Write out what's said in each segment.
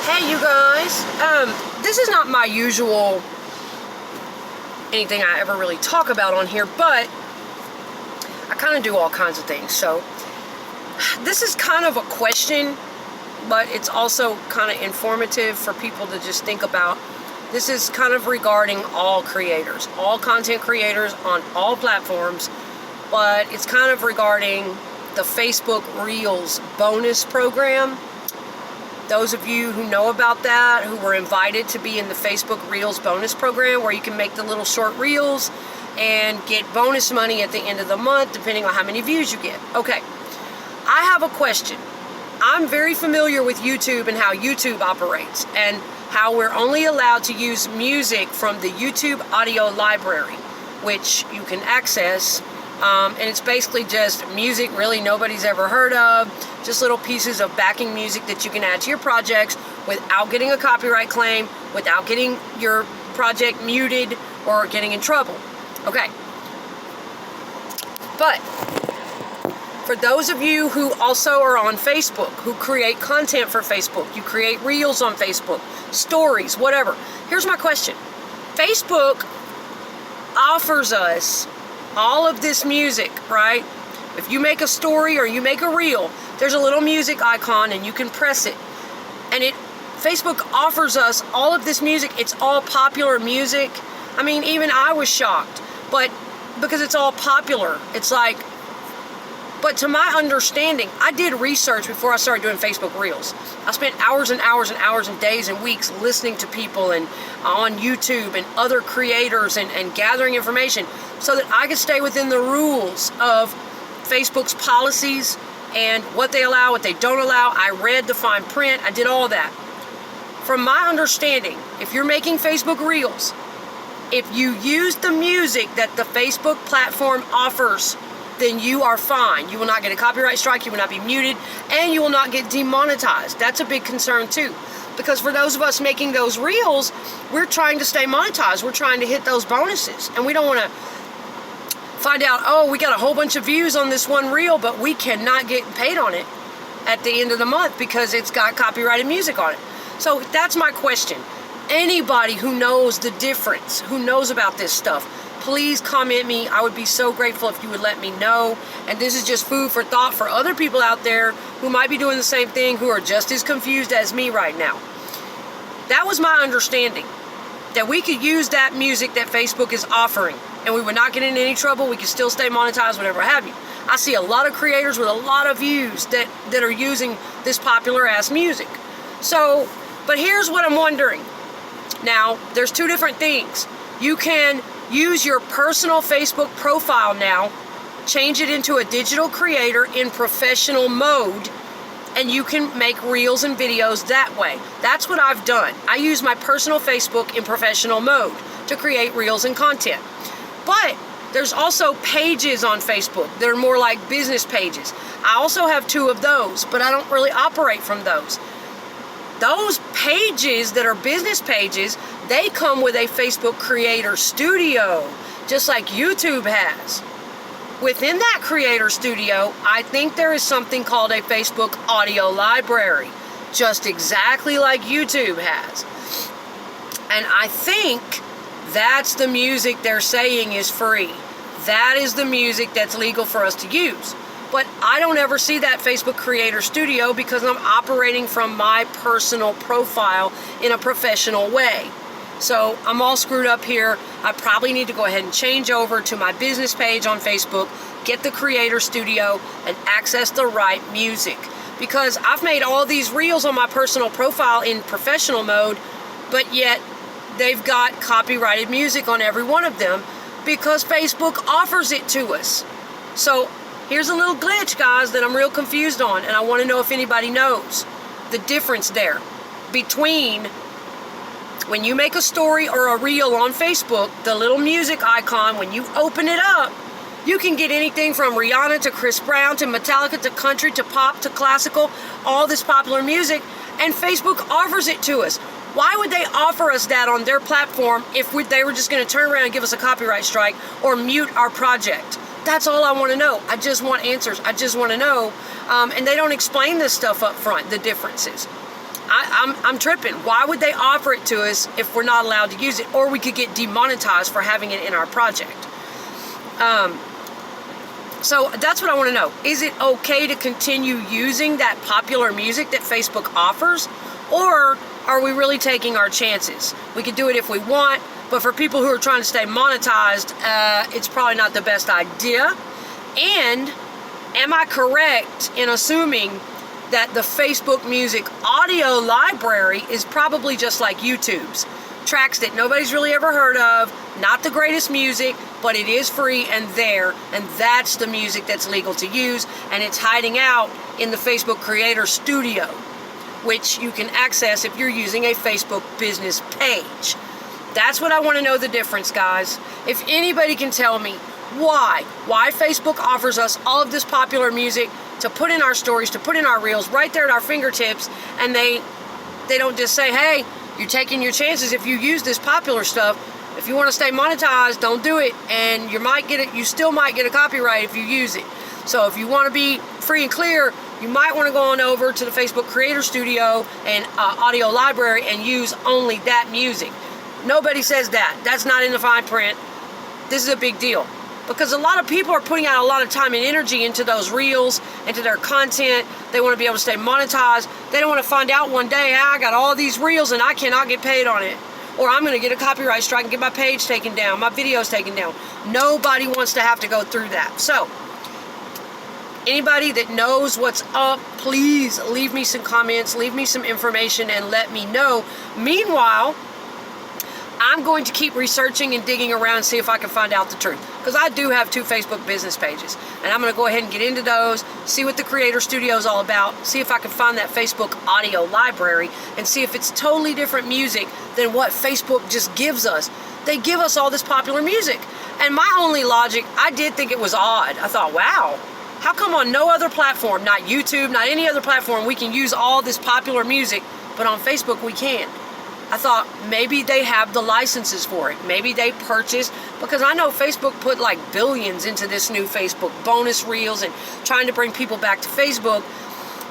Hey you guys, this is not my usual anything I ever really talk about on here, but I kind of do all kinds of things. So this is kind of a question, but it's also kind of informative for people to just think about. This is kind of regarding all creators, all content creators on all platforms, but it's kind of regarding the Facebook Reels bonus program. Those of you who know about that, who were invited to be in the Facebook Reels bonus program, where you can make the little short reels and get bonus money at the end of the month, depending on how many views you get. Okay, I have a question. I'm very familiar with YouTube and how YouTube operates, and how we're only allowed to use music from the YouTube audio library, which you can access. And it's basically just music really nobody's ever heard of, just little pieces of backing music that you can add to your projects without getting a copyright claim, without getting your project muted or getting in trouble. Okay. But for those of you who also are on Facebook, who create content for Facebook, you create reels on Facebook, stories, whatever. Here's my question. Facebook offers us all of this music, right? If you make a story or you make a reel, there's a little music icon and you can press it. And Facebook offers us all of this music. It's all popular music. I mean, even I was shocked, but because it's all popular, it's like, but to my understanding, I did research before I started doing Facebook Reels. I spent hours and hours and hours and days and weeks listening to people and on YouTube and other creators and gathering information so that I could stay within the rules of Facebook's policies and what they allow, what they don't allow. I read the fine print. I did all that. From my understanding, if you're making Facebook Reels, if you use the music that the Facebook platform offers, then you are fine. You will not get a copyright strike, you will not be muted, and you will not get demonetized. That's a big concern too. Because for those of us making those reels, we're trying to stay monetized. We're trying to hit those bonuses. And we don't want to find out, oh, we got a whole bunch of views on this one reel, but we cannot get paid on it at the end of the month because it's got copyrighted music on it. So that's my question. Anybody who knows the difference, who knows about this stuff, please comment me. I would be so grateful if you would let me know. And this is just food for thought for other people out there who might be doing the same thing, who are just as confused as me right now. That was my understanding, that we could use that music that Facebook is offering and we would not get in any trouble. We could still stay monetized, whatever have you. I see a lot of creators with a lot of views that are using this popular ass music. So, but here's what I'm wondering. Now, there's two different things. You can use your personal Facebook profile now, change it into a digital creator in professional mode, and you can make reels and videos that way. That's what I've done. I use my personal Facebook in professional mode to create reels and content. But there's also pages on Facebook that are more like business pages. I also have 2 of those, but I don't really operate from those. Those pages that are business pages, they come with a Facebook Creator Studio, just like YouTube has. Within that Creator Studio, I think there is something called a Facebook Audio Library, just exactly like YouTube has. And I think that's the music they're saying is free. That is the music that's legal for us to use. But I don't ever see that Facebook Creator Studio because I'm operating from my personal profile in a professional way. So I'm all screwed up here. I probably need to go ahead and change over to my business page on Facebook, get the Creator Studio, and access the right music. Because I've made all these reels on my personal profile in professional mode, but yet they've got copyrighted music on every one of them because Facebook offers it to us. So here's a little glitch, guys, that I'm real confused on, and I want to know if anybody knows the difference there between when you make a story or a reel on Facebook, the little music icon, when you open it up, you can get anything from Rihanna to Chris Brown to Metallica to country to pop to classical, all this popular music, and Facebook offers it to us. Why would they offer us that on their platform if they were just going to turn around and give us a copyright strike or mute our project? That's all I want to know. I just want answers. I just want to know. And they don't explain this stuff up front, the differences. I'm tripping. Why would they offer it to us if we're not allowed to use it? Or we could get demonetized for having it in our project. So that's what I want to know. Is it okay to continue using that popular music that Facebook offers? Or are we really taking our chances? We could do it if we want, but for people who are trying to stay monetized, it's probably not the best idea. And am I correct in assuming that the Facebook music audio library is probably just like YouTube's? Tracks that nobody's really ever heard of, not the greatest music, but it is free and there, and that's the music that's legal to use, and it's hiding out in the Facebook Creator Studio, which you can access if you're using a Facebook business page. That's what I want to know the difference, guys. If anybody can tell me why Facebook offers us all of this popular music to put in our stories, to put in our reels, right there at our fingertips, and they don't just say, hey, you're taking your chances if you use this popular stuff. If you want to stay monetized, don't do it, and you still might get a copyright if you use it. So if you want to be free and clear, you might want to go on over to the Facebook Creator Studio and audio library and use only that music. Nobody says that. That's not in the fine print. This is a big deal, because a lot of people are putting out a lot of time and energy into those reels, into their content. They want to be able to stay monetized. They don't want to find out one day, I got all these reels and I cannot get paid on it. Or I'm going to get a copyright strike and get my page taken down, my videos taken down. Nobody wants to have to go through that. So, anybody that knows what's up, please leave me some comments, leave me some information, and let me know. Meanwhile, I'm going to keep researching and digging around and see if I can find out the truth. Because I do have 2 Facebook business pages. And I'm going to go ahead and get into those, see what the Creator Studio is all about, see if I can find that Facebook audio library, and see if it's totally different music than what Facebook just gives us. They give us all this popular music. And my only logic, I did think it was odd. I thought, wow, how come on no other platform, not YouTube, not any other platform, we can use all this popular music, but on Facebook we can't? I thought maybe they have the licenses for it. Maybe they purchased, because I know Facebook put like billions into this new Facebook bonus reels and trying to bring people back to Facebook.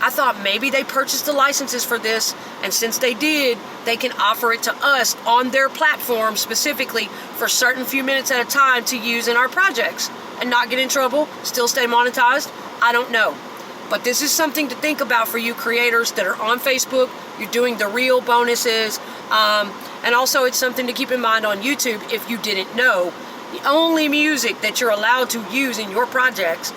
I thought maybe they purchased the licenses for this, and since they did, they can offer it to us on their platform specifically for certain few minutes at a time to use in our projects and not get in trouble, still stay monetized. I don't know. But this is something to think about for you creators that are on Facebook. You're doing the reel bonuses. And also it's something to keep in mind on YouTube if you didn't know. The only music that you're allowed to use in your projects,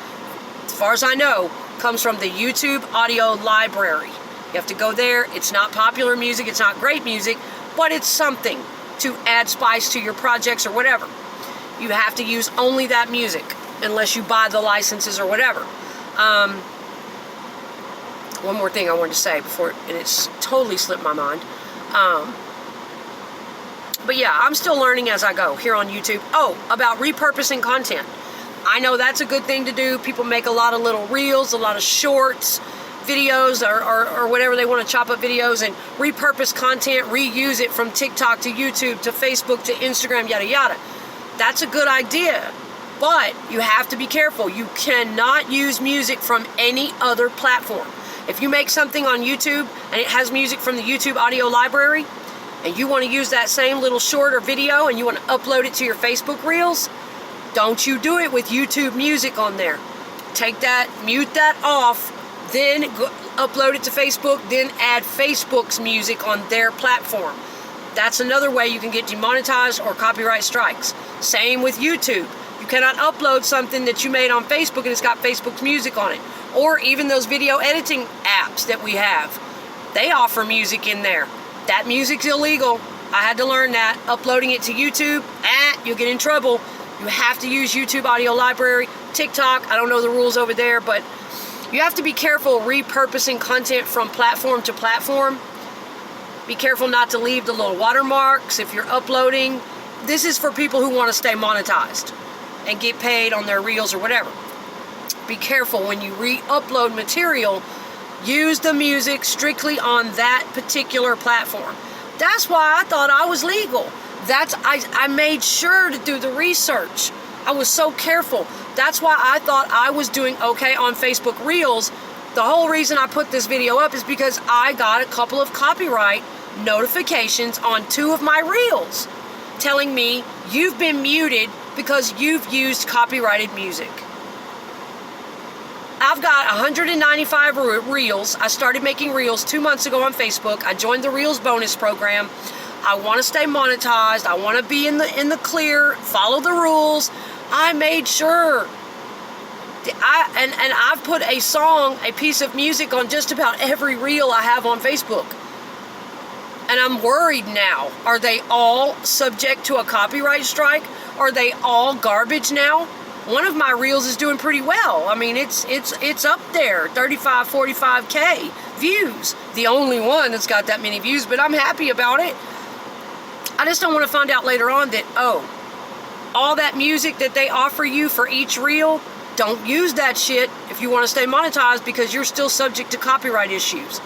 as far as I know, comes from the YouTube audio library. You have to go there. It's not popular music. It's not great music, but it's something to add spice to your projects or whatever. You have to use only that music unless you buy the licenses or whatever. One more thing I wanted to say before, and it's totally slipped my mind. But yeah, I'm still learning as I go here on YouTube. Oh, about repurposing content. I know that's a good thing to do. People make a lot of little reels, a lot of shorts, videos, or whatever they want to chop up videos and repurpose content, reuse it from TikTok to YouTube to Facebook to Instagram, yada yada. That's a good idea. But you have to be careful. You cannot use music from any other platform. If you make something on YouTube and it has music from the YouTube audio library, and you want to use that same little short or video and you want to upload it to your Facebook Reels, don't you do it with YouTube music on there. Take that, mute that off, then go upload it to Facebook, then add Facebook's music on their platform. That's another way you can get demonetized or copyright strikes. Same with YouTube. You cannot upload something that you made on Facebook and it's got Facebook's music on it. Or even those video editing apps that we have. They offer music in there. That music's illegal. I had to learn that. Uploading it to YouTube, you'll get in trouble. You have to use YouTube audio library. TikTok, I don't know the rules over there, but you have to be careful repurposing content from platform to platform. Be careful not to leave the little watermarks if you're uploading. This is for people who want to stay monetized and get paid on their reels or whatever. Be careful when you re-upload material. Use the music strictly on that particular platform. That's why I thought I was legal. I made sure to do the research. I was so careful. That's why I thought I was doing okay on Facebook Reels The whole reason I put this video up is because I got a couple of copyright notifications on 2 of my reels telling me you've been muted because you've used copyrighted music. I've got 195 reels. I started making reels 2 months ago on Facebook. I joined the Reels bonus program. I want to stay monetized. I want to be in the clear, follow the rules. I made sure. I've put a song, a piece of music on just about every reel I have on Facebook. And I'm worried now. Are they all subject to a copyright strike? Are they all garbage now? One of my reels is doing pretty well. I mean, it's up there, 35, 45K views. The only one that's got that many views, but I'm happy about it. I just don't want to find out later on that, oh, all that music that they offer you for each reel, don't use that shit if you want to stay monetized because you're still subject to copyright issues.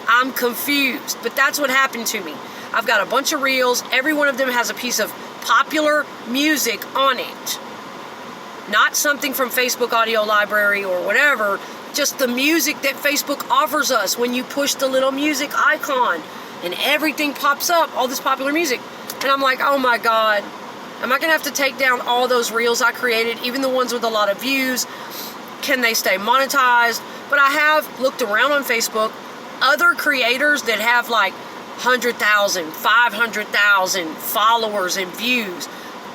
I'm confused, but that's what happened to me. I've got a bunch of reels. Every one of them has a piece of popular music on it. Not something from Facebook Audio Library or whatever, just the music that Facebook offers us when you push the little music icon and everything pops up, all this popular music. And I'm like, oh my God, am I gonna have to take down all those reels I created, even the ones with a lot of views? Can they stay monetized? But I have looked around on Facebook, other creators that have like 100,000, 500,000 followers and views.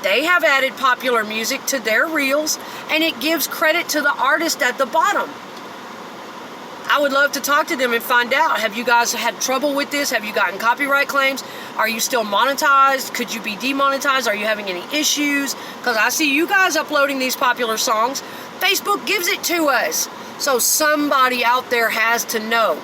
They have added popular music to their reels, and it gives credit to the artist at the bottom. I would love to talk to them and find out, have you guys had trouble with this? Have you gotten copyright claims? Are you still monetized? Could you be demonetized? Are you having any issues? Because I see you guys uploading these popular songs. Facebook gives it to us. So somebody out there has to know.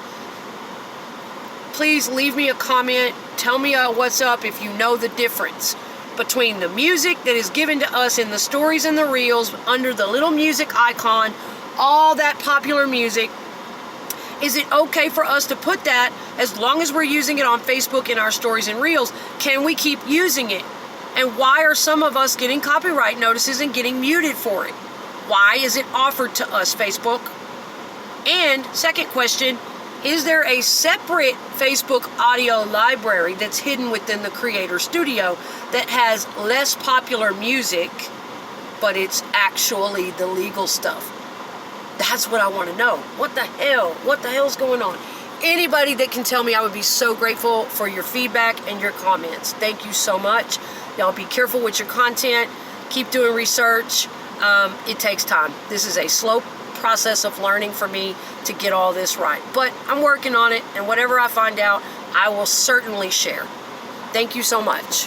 Please leave me a comment. Tell me what's up if you know the difference between the music that is given to us in the stories and the reels under the little music icon, all that popular music. Is it okay for us to put that as long as we're using it on Facebook in our stories and reels? Can we keep using it? And why are some of us getting copyright notices and getting muted for it? Why is it offered to us, Facebook? And second question, is there a separate Facebook audio library that's hidden within the Creator Studio that has less popular music, but it's actually the legal stuff? That's what I want to know. What the hell? What the hell's going on? Anybody that can tell me, I would be so grateful for your feedback and your comments. Thank you so much. Y'all be careful with your content. Keep doing research. It takes time. This is a slow process of learning for me to get all this right. But I'm working on it, and whatever I find out, I will certainly share. Thank you so much.